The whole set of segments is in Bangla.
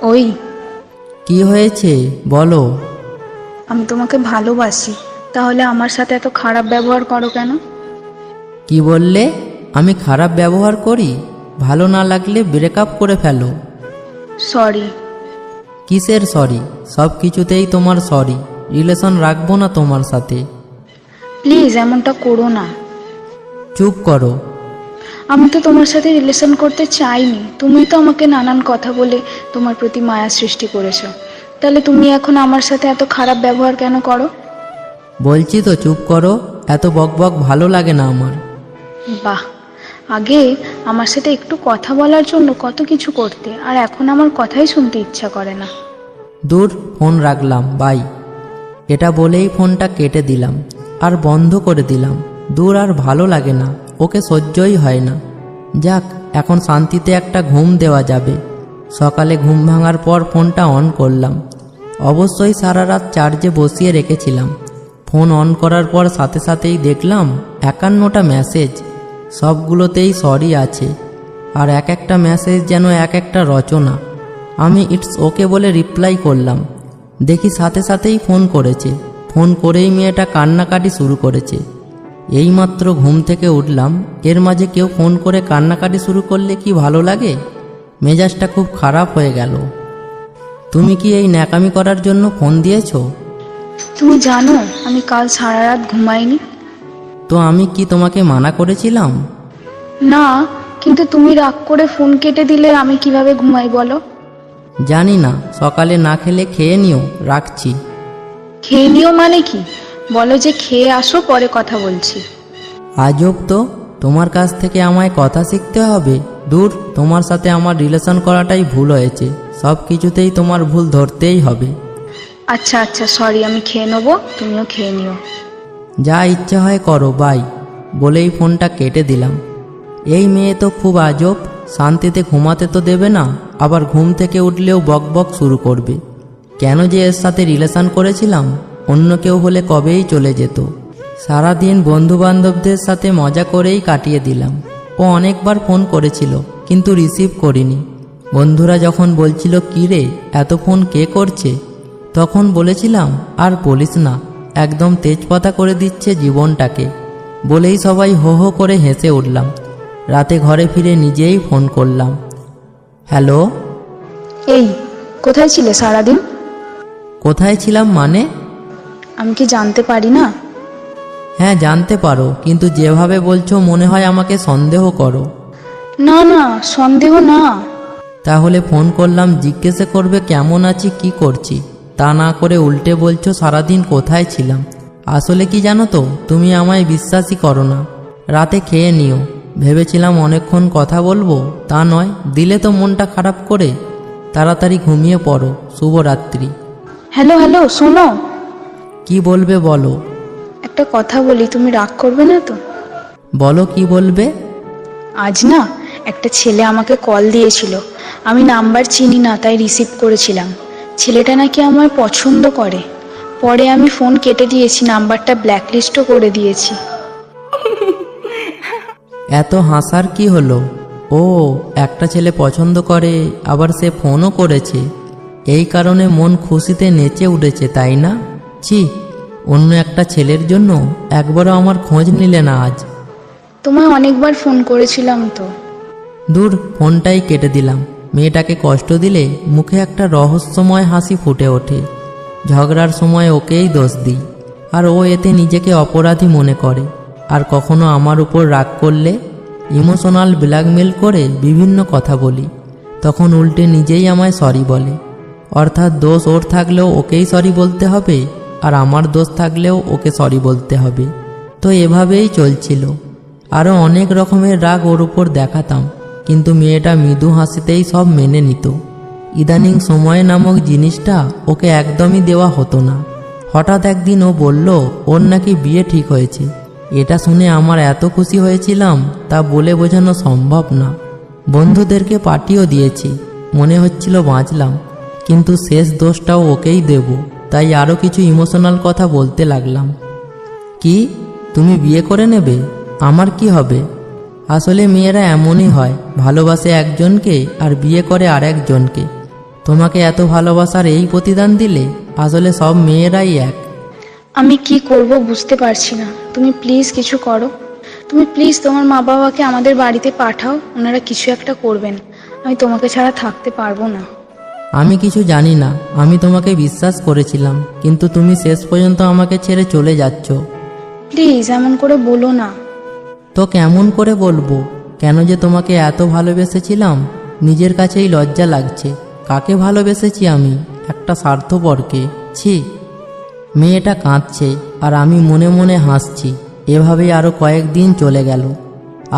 ওই, কি হয়েছে বলো? আমি তোমাকে ভালোবাসি, তাহলে আমার সাথে এত খারাপ ব্যবহার করো কেন? কি বললে? আমি খারাপ ব্যবহার করি? ভালো না লাগলে ব্রেকআপ করে ফেলো। সরি। কিসের সরি? সব কিছুতেই তোমার সরি। রিলেশন রাখবো না তোমার সাথে। প্লিজ এমনটা করো না। চুপ করো। আমি তো তোমার সাথে রিলেশন করতে চাইনি, তুমি তো আমাকে নানান কথা বলে তোমার প্রতি মায়া সৃষ্টি করেছো। তাহলে তুমি এখন আমার সাথে এত খারাপ ব্যবহার কেন করো? বলছি তো চুপ করো। এত বকবক ভালো লাগে না আমার। বাহ, আগে আমার সাথে একটু কথা বলার জন্য কত কিছু করতে, আর এখন আমার কথাই শুনতে ইচ্ছা করে না। দূর, ফোন রাখলাম, বাই। এটা বলেই ফোনটা কেটে দিলাম আর বন্ধ করে দিলাম। দূর, আর ভালো লাগে না, ওকে সহ্যই হয় না। যাক, এখন শান্তিতে একটা ঘুম দেওয়া যাবে। সকালে ঘুম ভাঙার পর ফোনটা অন করলাম। অবশ্যই সারা রাত চার্জে বসিয়ে রেখেছিলাম। ফোন অন করার পর সাথে সাথেই দেখলাম 51টা মেসেজ। সবগুলোতেই সরি আছে, আর এক একটা মেসেজ যেন এক একটা রচনা। আমি ইটস ওকে বলে রিপ্লাই করলাম। দেখি সাথে সাথেই ফোন করেছে। ফোন করেই মেয়েটা কান্নাকাটি শুরু করেছে। এইমাত্র ঘুম থেকে উঠলাম, এর মাঝে কেউ ফোন করে কান্নাকাটি শুরু করলে কি ভালো লাগে? মেজাজটা খুব খারাপ হয়ে গেল। তুমি কি এই ন্যাকামি করার জন্য ফোন দিয়েছো? তুমি জানো আমি কাল সারা রাত ঘুমাইনি। তো আমি কি তোমাকে মানা করেছিলাম? না, কিন্তু তুমি রাগ করে ফোন কেটে দিলে আমি কিভাবে ঘুমাই বলো? জানি না, সকালে না খেলে খেয়ে নিও, রাখছি। খেয়ে নিও মানে কি? বলো যে খেয়ে আসো, পরে কথা বলছি। আজব তো, তোমার কাছ থেকে আমায় কথা শিখতে হবে? দূর, তোমার সাথে আমার রিলেশন করাটাই ভুল হয়েছে। সব কিছুতেই তোমার ভুল ধরতেই হবে। আচ্ছা আচ্ছা, সরি, আমি খেয়ে নেবো, তুমিও খেয়ে নিও। যা ইচ্ছে হয় করো, বাই। বলেই ফোনটা কেটে দিলাম। এই মেয়ে তো খুব আজব, শান্তিতে ঘুমাতে তো দেবে না, আবার ঘুম থেকে উঠলেও বকবক শুরু করবে। কেন যে এর সাথে রিলেশন করেছিলাম? অন্য কেউ হলে কবেই চলে যেত। সারাদিন বন্ধুবান্ধবদের সাথে মজা করেই কাটিয়ে দিলাম। ও অনেকবার ফোন করেছিল, কিন্তু রিসিভ করিনি। বন্ধুরা যখন বলছিল কী রে, এত ফোন কে করছে, তখন বলেছিলাম আর বলিস না, একদম তেজপাতা করে দিচ্ছে জীবনটাকে। বলেই সবাই হো হো করে হেসে উঠলাম। রাতে ঘরে ফিরে নিজেই ফোন করলাম। হ্যালো। এই, কোথায় ছিলে সারাদিন? কোথায় ছিলাম মানে? আমি কি জানতে পারি না? হ্যাঁ, জানতে পারো, কিন্তু যেভাবে বলছো মনে হয় আমাকে সন্দেহ করো। না না, সন্দেহ না। তাহলে ফোন করলাম জিজ্ঞেস করবে কেমন আছি, কি করছি। তা না করে উল্টে বলছো সারাদিন কোথায় ছিলাম। আসলে কি জানো তো, তুমি আমায় বিশ্বাসই করো না। রাতে খেয়ে নিও। ভেবেছিলাম অনেকক্ষণ কথা বলবো, তা নয়, দিলে তো মনটা খারাপ করে। তাড়াতাড়ি ঘুমিয়ে পড়ো। শুভরাত্রি। হ্যালো হ্যালো, শোনো। কি বলবে বলো। একটা কথা বলি, তুমি রাগ করবে না তো? বলো, কি বলবে? আজ না একটা ছেলে আমাকে কল দিয়েছিল। আমি নাম্বার চিনি না, তাই রিসিভ করেছিলাম। ছেলেটা নাকি আমায় পছন্দ করে। পরে আমি ফোন কেটে দিয়েছি, নাম্বারটা ব্ল্যাকলিস্টও করে দিয়েছি। এত হাসার কি হলো? ও, একটা ছেলে পছন্দ করে, আবার সে ফোনও করেছে। এই কারণে মন খুশিতে নেচে উঠেছে, তাই না? ছি, অন্য একটা ছেলের জন্য একবারও আমার খোঁজ নিলে না আজ। তোমায় অনেকবার ফোন করেছিলাম তো। দূর, ফোনটাই কেটে দিলাম। মেয়েটাকে কষ্ট দিলে মুখে একটা রহস্যময় হাসি ফুটে ওঠে। ঝগড়ার সময় ওকেই দোষ দিই, আর ও এতে নিজেকে অপরাধী মনে করে। আর কখনো আমার উপর রাগ করলে ইমোশনাল ব্ল্যাকমেল করে বিভিন্ন কথা বলি, তখন উল্টে নিজেই আমায় সরি বলে। অর্থাৎ দোষ ওর থাকলেও ওকেই সরি বলতে হবে, আর আমার দোষ থাকলেও ওকে সরি বলতে হবে। তো এভাবেই চলছিল। আরও অনেক রকমের রাগ ওর উপর দেখাতাম, কিন্তু মেয়েটা মৃদু হাসিতেই সব মেনে নিত। ইদানিং সময় নামক জিনিসটা ওকে একদমই দেওয়া হতো না। হঠাৎ একদিন ও বলল ওর নাকি বিয়ে ঠিক হয়েছে। এটা শুনে আমার এত খুশি হয়েছিলাম, তা বলে বোঝানো সম্ভব না। বন্ধুদেরকে পার্টিও দিয়েছি, মনে হচ্ছিল বাঁচলাম। কিন্তু শেষ দোষটাও ওকেই দেব, তাই আরও কিছু ইমোশনাল কথা বলতে লাগলাম। কি, তুমি বিয়ে করে নেবে? আমার কি হবে? আসলে মেয়েরা এমনই হয়, ভালোবাসে একজনকে আর বিয়ে করে আরেকজনকে। তোমাকে এত ভালোবাসার এই প্রতিদান দিলে? আসলে সব মেয়েরাই এক। আমি কি করব বুঝতে পারছি না। তুমি প্লিজ কিছু করো। তুমি প্লিজ তোমার মা বাবাকে আমাদের বাড়িতে পাঠাও, ওনারা কিছু একটা করবেন। আমি তোমাকে ছাড়া থাকতে পারবো না। আমি কিছু জানি না। আমি তোমাকে বিশ্বাস করেছিলাম, কিন্তু তুমি শেষ পর্যন্ত আমাকে ছেড়ে চলে যাচ্ছ। প্লিজ এমন করে বলো না। তো কেমন করে বলবো? কেন যে তোমাকে এত ভালোবেসেছিলাম, নিজের কাছেই লজ্জা লাগছে। কাকে ভালোবেসেছি আমি? একটা স্বার্থপরকে। ছি। মেয়েটা কাঁদছে আর আমি মনে মনে হাসছি। এভাবেই আরও কয়েকদিন চলে গেল।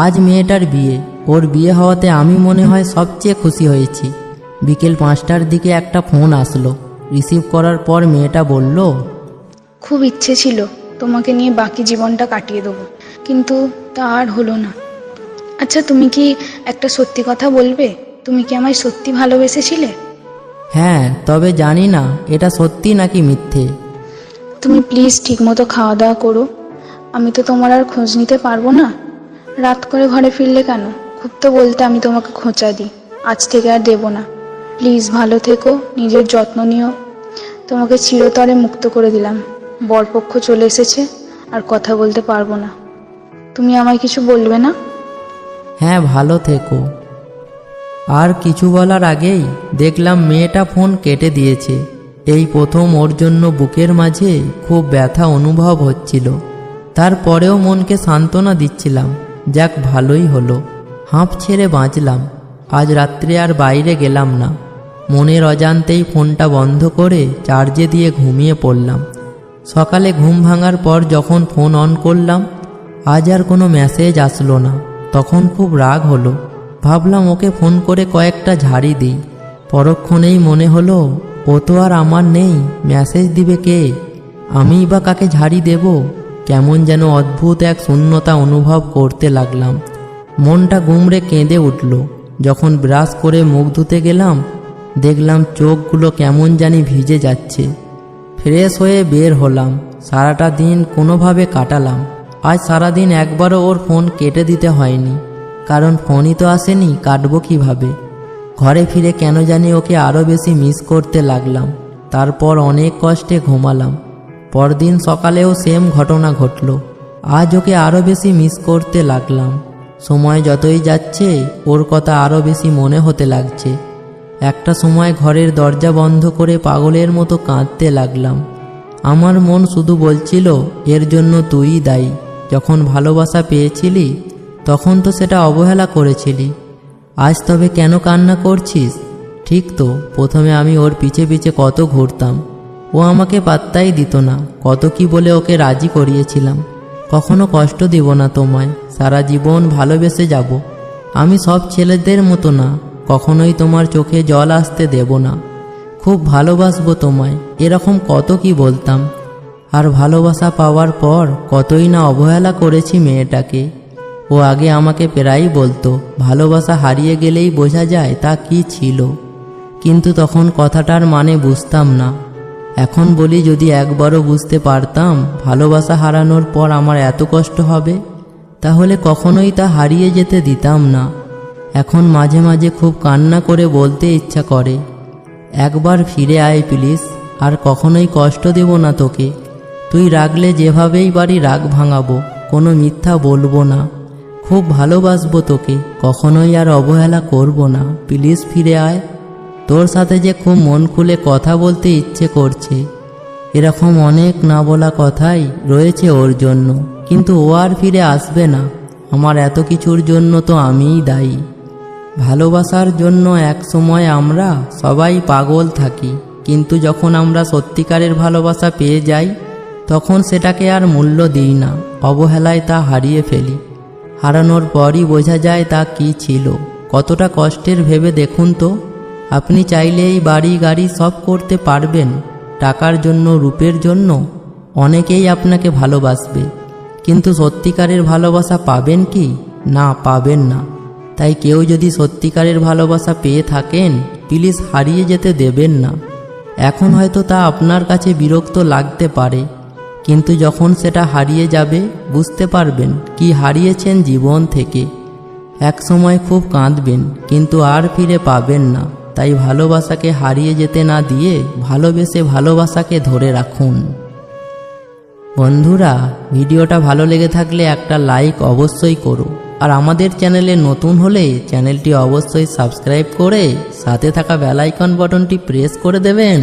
আজ মেয়েটার বিয়ে। ওর বিয়ে হওয়াতে আমি মনে হয় সবচেয়ে খুশি হয়েছি। বিকেল 5টার দিকে একটা ফোন আসলো। রিসিভ করার পর মেয়েটা বলল, খুব ইচ্ছে ছিল তোমাকে নিয়ে বাকি জীবনটা কাটিয়ে দেবো, কিন্তু তা আর হলো না। আচ্ছা, তুমি কি একটা সত্যি কথা বলবে? তুমি কি আমায় সত্যি ভালোবেসেছিলে? হ্যাঁ, তবে জানি না এটা সত্যি নাকি মিথ্যে। তুমি প্লিজ ঠিকমতো খাওয়া দাওয়া করো। আমি তো তোমার আর খোঁজ নিতে পারবো না। রাত করে ঘরে ফিরলে কেন? খুব তো বলতে আমি তোমাকে খোঁচা দিই। আজ থেকে আর দেবো না। প্লিজ ভালো থেকো, নিজের যত্ন নিও। তোমাকে চিরতরে মুক্ত করে দিলাম। বরপক্ষ চলে এসেছে, আর কথা বলতে পারবো না। তুমি আমায় কিছু বলবে না? হ্যাঁ, ভালো থেকো। আর কিছু বলার আগেই দেখলাম মেয়েটা ফোন কেটে দিয়েছে। এই প্রথম ওর জন্য বুকের মাঝে খুব ব্যথা অনুভব হচ্ছিল। তারপরেও মনকে সান্ত্বনা দিচ্ছিলাম, যাক ভালোই হলো, হাঁপ ছেড়ে বাঁচলাম। আজ রাত্রে আর বাইরে গেলাম না। মনের অজান্তেই ফোনটা বন্ধ করে চার্জে দিয়ে ঘুমিয়ে পড়লাম। সকালে ঘুম ভাঙার পর যখন ফোন অন করলাম, আজ আর কোনো মেসেজ আসলো না। তখন খুব রাগ হলো। ভাবলাম ওকে ফোন করে কয়েকটা ঝাড়ি দিই। পরক্ষণেই মনে হলো, ও তো আর আমার নেই, মেসেজ দিবে কে? আমিই বা কাকে ঝাড়ি দেব? কেমন যেন অদ্ভুত এক শূন্যতা অনুভব করতে লাগলাম। মনটা গুমড়ে কেঁদে উঠল। যখন ব্রাশ করে মুখ ধুতে গেলাম, দেখলাম চোখগুলো কেমন জানি ভিজে যাচ্ছে। ফ্রেশ হয়ে বের হলাম। সারাটা দিন কোনোভাবে কাটালাম। আজ সারাদিন একবারও ওর ফোন কেটে দিতে হয়নি, কারণ ফোনই তো আসেনি, কাটবো কিভাবে? ঘরে ফিরে কেন জানি ওকে আরও বেশি মিস করতে লাগলাম। তারপর অনেক কষ্টে ঘুমালাম। পরদিন সকালেও সেম ঘটনা ঘটল। আজ ওকে আরও বেশি মিস করতে লাগলাম। সময় যতই যাচ্ছে ওর কথা আরও বেশি মনে হতে লাগছে। একটা সময় ঘরের দরজা বন্ধ করে পাগলের মতো কাঁদতে লাগলাম। আমার মন শুধু বলছিল, এর জন্য তুইই দায়ী। যখন ভালোবাসা পেয়েছিলি তখন তো সেটা অবহেলা করেছিলি। আজ তবে কেন কান্না করছিস? ঠিক তো, প্রথমে আমি ওর পিছে পিছে কত ঘুরতাম। ও আমাকে পাত্তাই দিত না। কত কি বলে ওকে রাজি করিয়েছিলাম, কখনো কষ্ট দিব না তোমায়, সারা জীবন ভালোবেসে যাব। আমি সব ছেলেদের মতো না, কখনোই তোমার চোখে জল আসতে দেব না। খুব ভালোবাসবো তোমায়, এরকম কত কি বলতাম। আর ভালোবাসা পাওয়ার পর কতই না অবহেলা করেছি মেয়েটাকে। ও আগে আমাকে প্রায়ই বলতো, ভালোবাসা হারিয়ে গেলেই বোঝা যায় তা কি ছিল। কিন্তু তখন কথাটার মানে বুঝতাম না। এখন বলি, যদি একবারও বুঝতে পারতাম ভালোবাসা হারানোর পর আমার এত কষ্ট হবে, তাহলে কখনোই তা হারিয়ে যেতে দিতাম না। এখন মাঝে মাঝে খুব কান্না করে বলতে ইচ্ছা করে, একবার ফিরে আয় প্লিজ, আর কখনোই কষ্ট দেব না তোকে। তুই রাগলে যেভাবেই পারি রাগ ভাঙাবো, কোনো মিথ্যা বলবো না। খুব ভালোবাসবো তোকে, কখনোই আর অবহেলা করব না। প্লিজ ফিরে আয়। তোর সাথে যে খুব মন খুলে কথা বলতে ইচ্ছে করছে। এরকম অনেক না বলা কথাই রয়েছে ওর জন্য, কিন্তু ও আর ফিরে আসবে না। আমার এত কিছুর জন্য তো আমিই দায়ী। ভালোবাসার জন্য এক সময় আমরা সবাই পাগল থাকি, কিন্তু যখন আমরা সত্যিকারের ভালোবাসা পেয়ে যাই তখন সেটাকে আর মূল্য দিই না, অবহেলায় তা হারিয়ে ফেলি। হারানোর পরই বোঝা যায় তা কি ছিল, কতটা কষ্টের। ভেবে দেখুন তো, আপনি চাইলে এই বাড়ি গাড়ি সব করতে পারবেন, টাকার জন্য, রূপের জন্য অনেকেই আপনাকে ভালোবাসবে, কিন্তু সত্যিকারের ভালোবাসা পাবেন কি? না, পাবেন না। তাই কেউ যদি সত্যিকারের ভালোবাসা পেয়ে থাকেন, প্লিজ হারিয়ে যেতে দেবেন না। এখন হয়তো তা আপনার কাছে বিরক্ত লাগতে পারে, কিন্তু যখন সেটা হারিয়ে যাবে বুঝতে পারবেন কি হারিয়েছেন জীবন থেকে। এক সময় খুব কাঁদবেন, কিন্তু আর ফিরে পাবেন না। তাই ভালোবাসাকে হারিয়ে যেতে না দিয়ে ভালোবেসে ভালোবাসাকে ধরে রাখুন। বন্ধুরা, ভিডিওটা ভালো লেগে থাকলে একটা লাইক অবশ্যই করো, আর আমাদের চ্যানেলে নতুন হলে চ্যানেলটি অবশ্যই সাবস্ক্রাইব করে সাথে থাকা বেল আইকন বাটনটি প্রেস করে দেবেন।